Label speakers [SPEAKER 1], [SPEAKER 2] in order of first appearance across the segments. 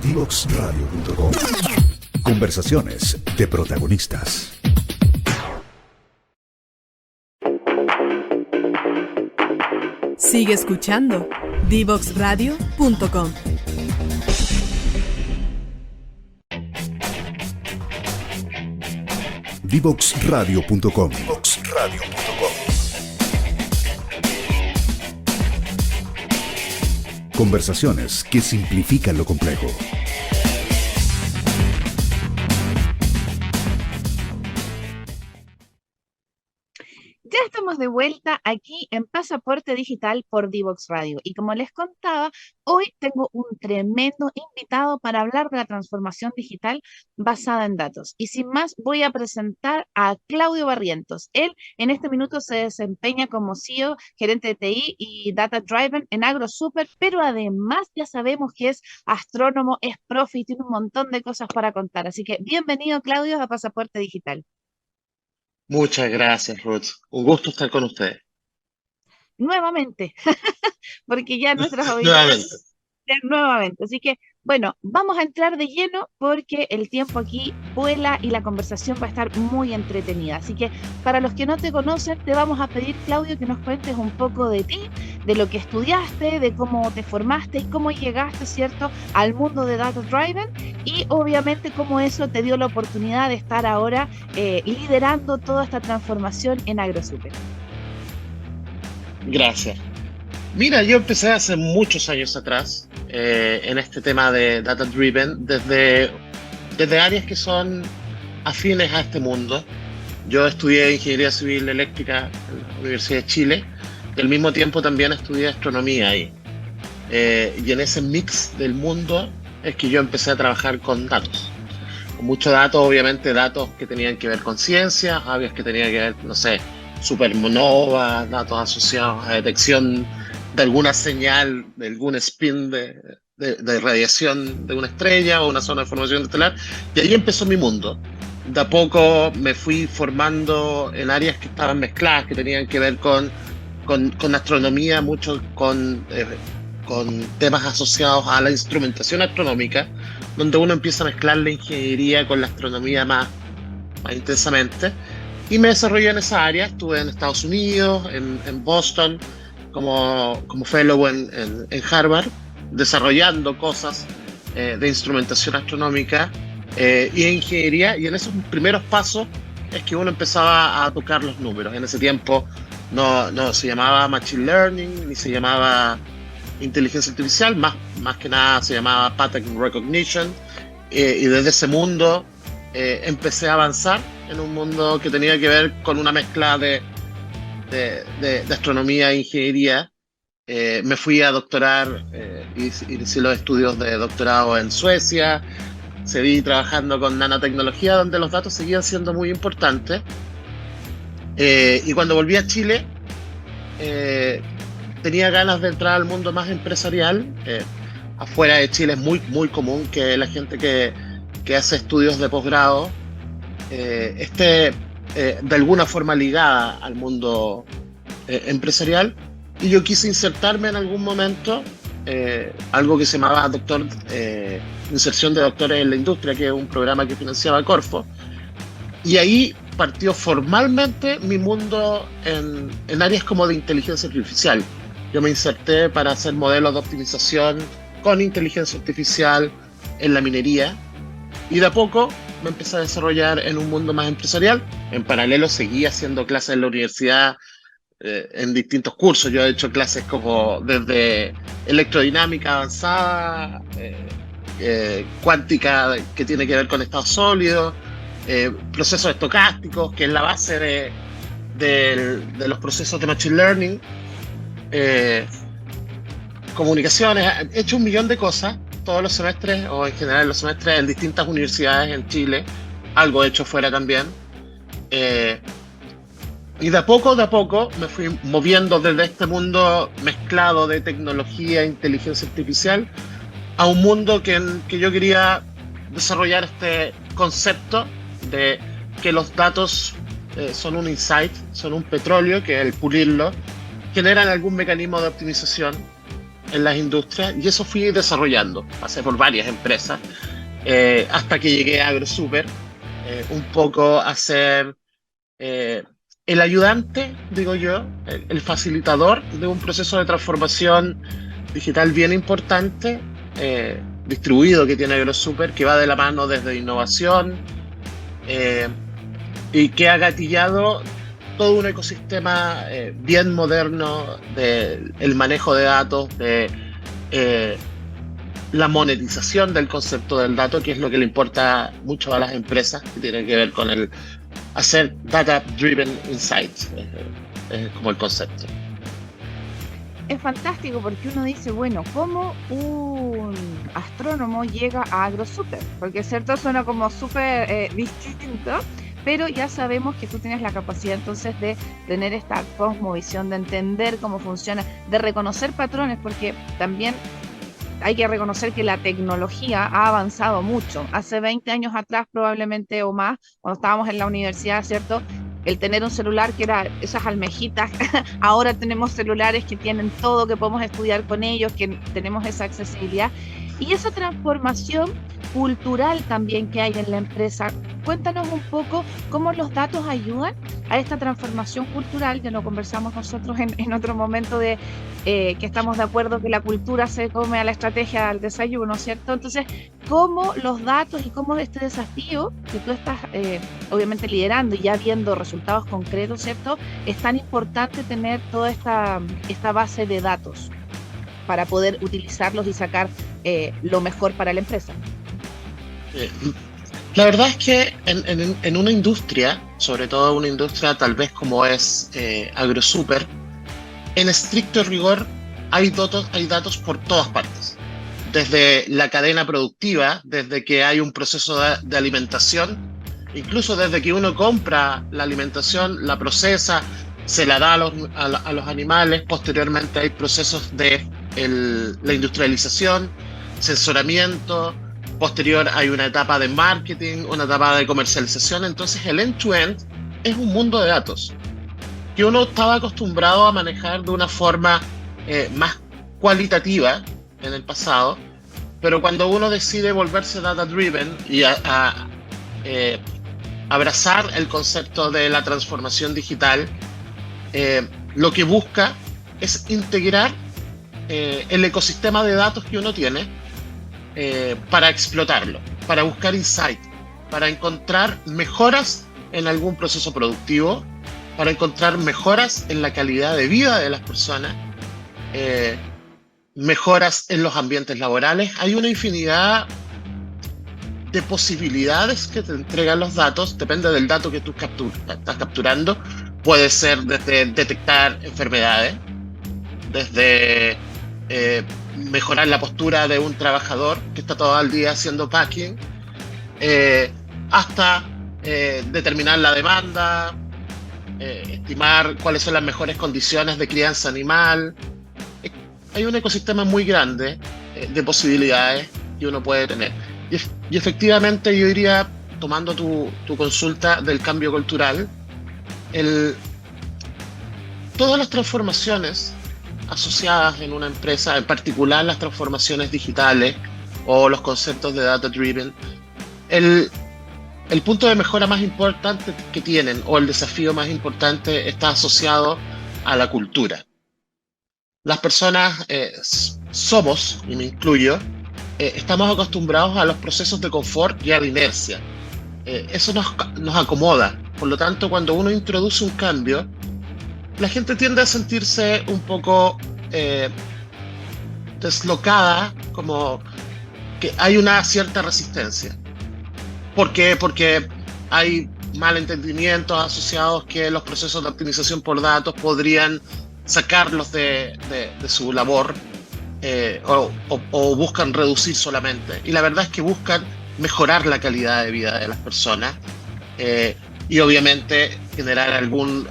[SPEAKER 1] Divoxradio.com. Conversaciones de protagonistas.
[SPEAKER 2] Sigue escuchando Divoxradio.com.
[SPEAKER 1] Divoxradio.com. Conversaciones que simplifican lo complejo.
[SPEAKER 3] Ya estamos de vuelta aquí en Pasaporte Digital por Divox Radio. Y como les contaba, hoy tengo un tremendo invitado para hablar de la transformación digital basada en datos. Y sin más, voy a presentar a Claudio Barrientos. Él en este minuto se desempeña como CEO, gerente de TI y Data Driven en AgroSuper, pero además ya sabemos que es astrónomo, es profe y tiene un montón de cosas para contar. Así que bienvenido, Claudio, a Pasaporte Digital.
[SPEAKER 4] Muchas gracias, Ruth. Un gusto estar con ustedes.
[SPEAKER 3] Nuevamente, porque ya nuestras
[SPEAKER 4] Nuevamente.
[SPEAKER 3] audiencias nuevamente. Así que, bueno, vamos a entrar de lleno porque el tiempo aquí vuela y la conversación va a estar muy entretenida. Así que, para los que no te conocen, te vamos a pedir, Claudio, que nos cuentes un poco de ti, de lo que estudiaste, de cómo te formaste y cómo llegaste, ¿cierto?, al mundo de Data Driven y, obviamente, cómo eso te dio la oportunidad de estar ahora liderando toda esta transformación en AgroSuper.
[SPEAKER 4] Gracias. Mira, yo empecé hace muchos años atrás en este tema de Data Driven desde áreas que son afines a este mundo. Yo estudié Ingeniería Civil Eléctrica en la Universidad de Chile y al mismo tiempo también estudié Astronomía ahí. Y en ese mix del mundo es que yo empecé a trabajar con datos. Con muchos datos, obviamente datos que tenían que ver con ciencia, aves que tenían que ver, no sé, supernovas, datos asociados a detección de alguna señal, de algún spin de radiación de una estrella o una zona de formación estelar. Y ahí empezó mi mundo. De a poco me fui formando en áreas que estaban mezcladas, que tenían que ver con astronomía, mucho con temas asociados a la instrumentación astronómica, donde uno empieza a mezclar la ingeniería con la astronomía más intensamente. Y me desarrollé en esa área. Estuve en Estados Unidos, en Boston, como fellow en Harvard, desarrollando cosas de instrumentación astronómica y de ingeniería. Y en esos primeros pasos es que uno empezaba a tocar los números. En ese tiempo no se llamaba Machine Learning, ni se llamaba inteligencia artificial, más que nada se llamaba Pattern Recognition. Y desde ese mundo empecé a avanzar en un mundo que tenía que ver con una mezcla de astronomía e ingeniería. Me fui a doctorar, hice los estudios de doctorado en Suecia, seguí trabajando con nanotecnología, donde los datos seguían siendo muy importantes. Y cuando volví a Chile, tenía ganas de entrar al mundo más empresarial. Afuera de Chile es muy común que la gente que hace estudios de posgrado esté de alguna forma ligada al mundo empresarial, y yo quise insertarme en algún momento algo que se llamaba inserción de doctores en la industria, que es un programa que financiaba Corfo, y ahí partió formalmente mi mundo en áreas como de inteligencia artificial. Yo me inserté para hacer modelos de optimización con inteligencia artificial en la minería, y de a poco me empecé a desarrollar en un mundo más empresarial. En paralelo seguí haciendo clases en la universidad en distintos cursos. Yo he hecho clases como desde electrodinámica avanzada, cuántica, que tiene que ver con estados sólidos, procesos estocásticos, que es la base de los procesos de Machine Learning, comunicaciones. He hecho un millón de cosas todos los semestres, o en general los semestres, en distintas universidades en Chile, algo he hecho fuera también. Y de a poco me fui moviendo desde este mundo mezclado de tecnología e inteligencia artificial a un mundo que yo quería desarrollar este concepto de que los datos son un insight, son un petróleo, que al pulirlo generan algún mecanismo de optimización en las industrias y eso fui desarrollando. Pasé por varias empresas hasta que llegué a AgroSuper, un poco a ser el ayudante, digo yo, el facilitador de un proceso de transformación digital bien importante, distribuido que tiene AgroSuper, que va de la mano desde innovación y que ha gatillado todo un ecosistema bien moderno del manejo de datos, de la monetización del concepto del dato, que es lo que le importa mucho a las empresas, que tiene que ver con el hacer data-driven insights, es como el concepto.
[SPEAKER 3] Es fantástico porque uno dice, bueno, ¿cómo un astrónomo llega a AgroSuper? Porque es cierto, suena como súper distinto, pero ya sabemos que tú tienes la capacidad entonces de tener esta cosmovisión, de entender cómo funciona, de reconocer patrones, porque también hay que reconocer que la tecnología ha avanzado mucho. Hace 20 años atrás probablemente o más, cuando estábamos en la universidad, ¿cierto? El tener un celular que era esas almejitas, ahora tenemos celulares que tienen todo, que podemos estudiar con ellos, que tenemos esa accesibilidad. Y esa transformación cultural también que hay en la empresa. Cuéntanos un poco cómo los datos ayudan a esta transformación cultural, que lo conversamos nosotros en otro momento de que estamos de acuerdo que la cultura se come a la estrategia del desayuno, ¿cierto? Entonces, cómo los datos y cómo este desafío que tú estás obviamente liderando y ya viendo resultados concretos, ¿cierto? Es tan importante tener toda esta base de datos para poder utilizarlos y sacar lo mejor para la empresa.
[SPEAKER 4] La verdad es que en una industria, sobre todo una industria tal vez como es AgroSuper, en estricto rigor hay datos por todas partes. Desde la cadena productiva, desde que hay un proceso de alimentación, incluso desde que uno compra la alimentación, la procesa, se la da a los animales, posteriormente hay procesos de la industrialización, sensoramiento, posterior hay una etapa de marketing, una etapa de comercialización. Entonces el end-to-end es un mundo de datos que uno estaba acostumbrado a manejar de una forma más cualitativa en el pasado, pero cuando uno decide volverse data-driven y abrazar el concepto de la transformación digital, lo que busca es integrar el ecosistema de datos que uno tiene para explotarlo, para buscar insight, para encontrar mejoras en algún proceso productivo, para encontrar mejoras en la calidad de vida de las personas, mejoras en los ambientes laborales. Hay una infinidad de posibilidades que te entregan los datos, depende del dato que tú estás capturando. Puede ser desde detectar enfermedades, desde mejorar la postura de un trabajador que está todo el día haciendo packing, hasta determinar la demanda, estimar cuáles son las mejores condiciones de crianza animal. Hay un ecosistema muy grande de posibilidades que uno puede tener. Y efectivamente yo diría, tomando tu consulta del cambio cultural, todas las transformaciones asociadas en una empresa, en particular las transformaciones digitales o los conceptos de data-driven, el punto de mejora más importante que tienen, o el desafío más importante, está asociado a la cultura. Las personas somos, y me incluyo, estamos acostumbrados a los procesos de confort y a la inercia. Eso nos acomoda. Por lo tanto, cuando uno introduce un cambio, la gente tiende a sentirse un poco deslocada, como que hay una cierta resistencia. ¿Por qué? Porque hay malentendimientos asociados que los procesos de optimización por datos podrían sacarlos de su labor, o buscan reducir solamente. Y la verdad es que buscan mejorar la calidad de vida de las personas y obviamente generar algún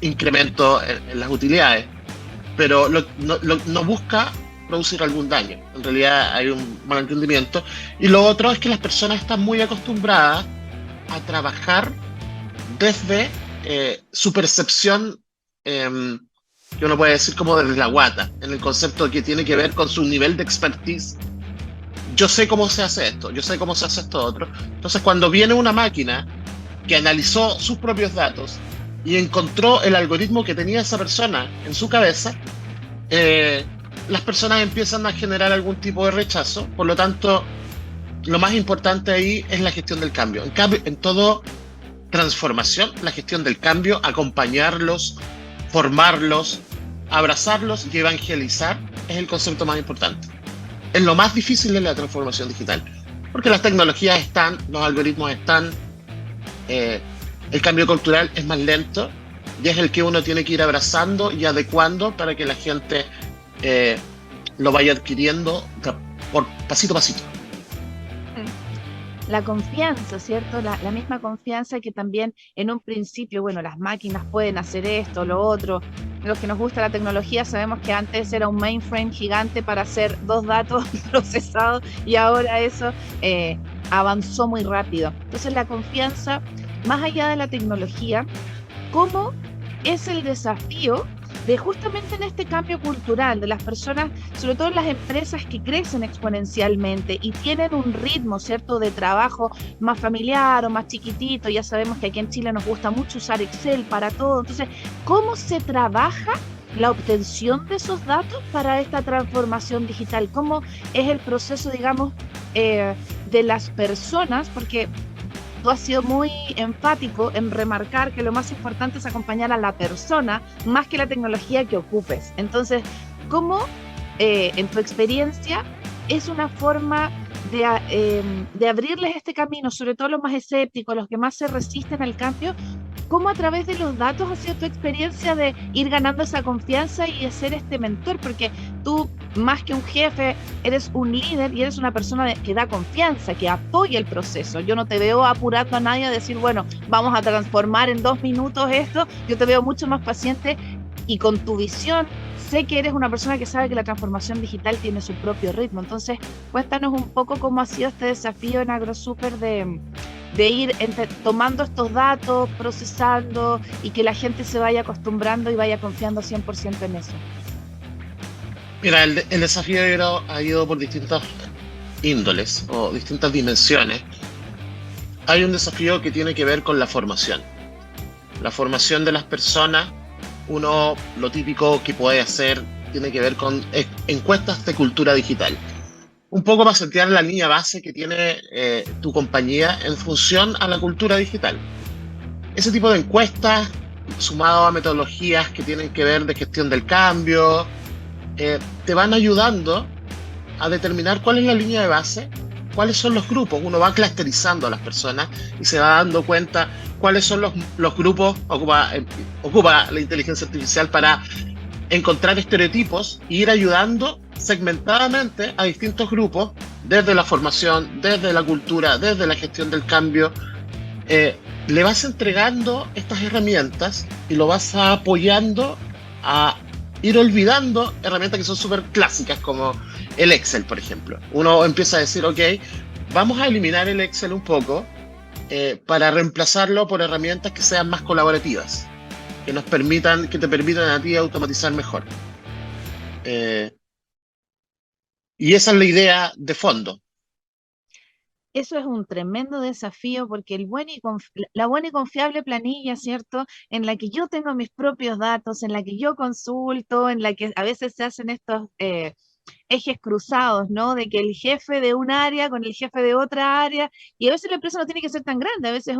[SPEAKER 4] incremento en las utilidades. Pero no busca producir algún daño. En realidad hay un malentendimiento. Y lo otro es que las personas están muy acostumbradas a trabajar desde su percepción que uno puede decir como desde la guata, en el concepto que tiene que ver con su nivel de expertise. Yo sé cómo se hace esto, yo sé cómo se hace esto otro. Entonces, cuando viene una máquina que analizó sus propios datos y encontró el algoritmo que tenía esa persona en su cabeza, las personas empiezan a generar algún tipo de rechazo. Por lo tanto, lo más importante ahí es la gestión del cambio. En toda transformación, la gestión del cambio, acompañarlos, formarlos, abrazarlos y evangelizar es el concepto más importante. Es lo más difícil de la transformación digital, porque las tecnologías están, los algoritmos están, el cambio cultural es más lento y es el que uno tiene que ir abrazando y adecuando para que la gente lo vaya adquiriendo por pasito a pasito.
[SPEAKER 3] La confianza, ¿cierto? La misma confianza que también en un principio, bueno, las máquinas pueden hacer esto, lo otro. Los que nos gusta la tecnología sabemos que antes era un mainframe gigante para hacer 2 datos procesados y ahora eso avanzó muy rápido. Entonces la confianza, más allá de la tecnología, ¿cómo es el desafío de justamente en este cambio cultural de las personas, sobre todo en las empresas que crecen exponencialmente y tienen un ritmo, ¿cierto?, de trabajo más familiar o más chiquitito? Ya sabemos que aquí en Chile nos gusta mucho usar Excel para todo. Entonces, ¿cómo se trabaja la obtención de esos datos para esta transformación digital? ¿Cómo es el proceso, digamos, de las personas? Porque tú has sido muy enfático en remarcar que lo más importante es acompañar a la persona más que la tecnología que ocupes. Entonces, ¿cómo en tu experiencia es una forma de abrirles este camino, sobre todo los más escépticos, los que más se resisten al cambio? ¿Cómo a través de los datos ha sido tu experiencia de ir ganando esa confianza y de ser este mentor? Porque tú, más que un jefe, eres un líder y eres una persona que da confianza, que apoya el proceso. Yo no te veo apurando a nadie a decir, bueno, vamos a transformar en 2 minutos esto. Yo te veo mucho más paciente y con tu visión. Sé que eres una persona que sabe que la transformación digital tiene su propio ritmo. Entonces, cuéntanos un poco cómo ha sido este desafío en AgroSuper de ir tomando estos datos, procesando y que la gente se vaya acostumbrando y vaya confiando 100% en eso.
[SPEAKER 4] Mira, el desafío ha ido por distintas índoles o distintas dimensiones. Hay un desafío que tiene que ver con la formación. La formación de las personas, lo típico que puede hacer tiene que ver con encuestas de cultura digital. Un poco para setear la línea base que tiene tu compañía en función a la cultura digital. Ese tipo de encuestas, sumado a metodologías que tienen que ver de gestión del cambio, te van ayudando a determinar cuál es la línea de base, cuáles son los grupos. Uno va clusterizando a las personas y se va dando cuenta cuáles son los grupos. Ocupa la inteligencia artificial para encontrar estereotipos e ir ayudando segmentadamente a distintos grupos, desde la formación, desde la cultura, desde la gestión del cambio. Le vas entregando estas herramientas y lo vas apoyando a ir olvidando herramientas que son súper clásicas, como el Excel, por ejemplo. Uno empieza a decir, ok, vamos a eliminar el Excel un poco para reemplazarlo por herramientas que sean más colaborativas, que te permitan a ti automatizar mejor. Y esa es la idea de fondo.
[SPEAKER 3] Eso es un tremendo desafío porque la buena y confiable planilla, ¿cierto? En la que yo tengo mis propios datos, en la que yo consulto, en la que a veces se hacen estos ejes cruzados, ¿no? De que el jefe de un área con el jefe de otra área, y a veces la empresa no tiene que ser tan grande, a veces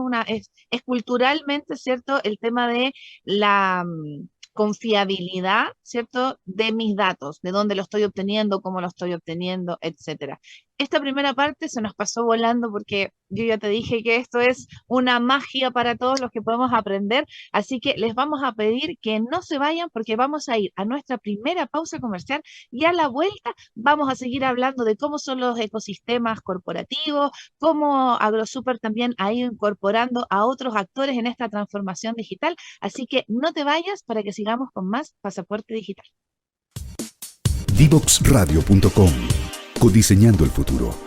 [SPEAKER 3] es culturalmente, ¿cierto? El tema de la confiabilidad, ¿cierto? De mis datos, de dónde lo estoy obteniendo, cómo lo estoy obteniendo, etcétera. Esta primera parte se nos pasó volando porque yo ya te dije que esto es una magia para todos los que podemos aprender, así que les vamos a pedir que no se vayan porque vamos a ir a nuestra primera pausa comercial y a la vuelta vamos a seguir hablando de cómo son los ecosistemas corporativos, cómo AgroSuper también ha ido incorporando a otros actores en esta transformación digital, así que no te vayas para que sigamos con más Pasaporte Digital.
[SPEAKER 1] Divoxradio.com. Codiseñando el futuro.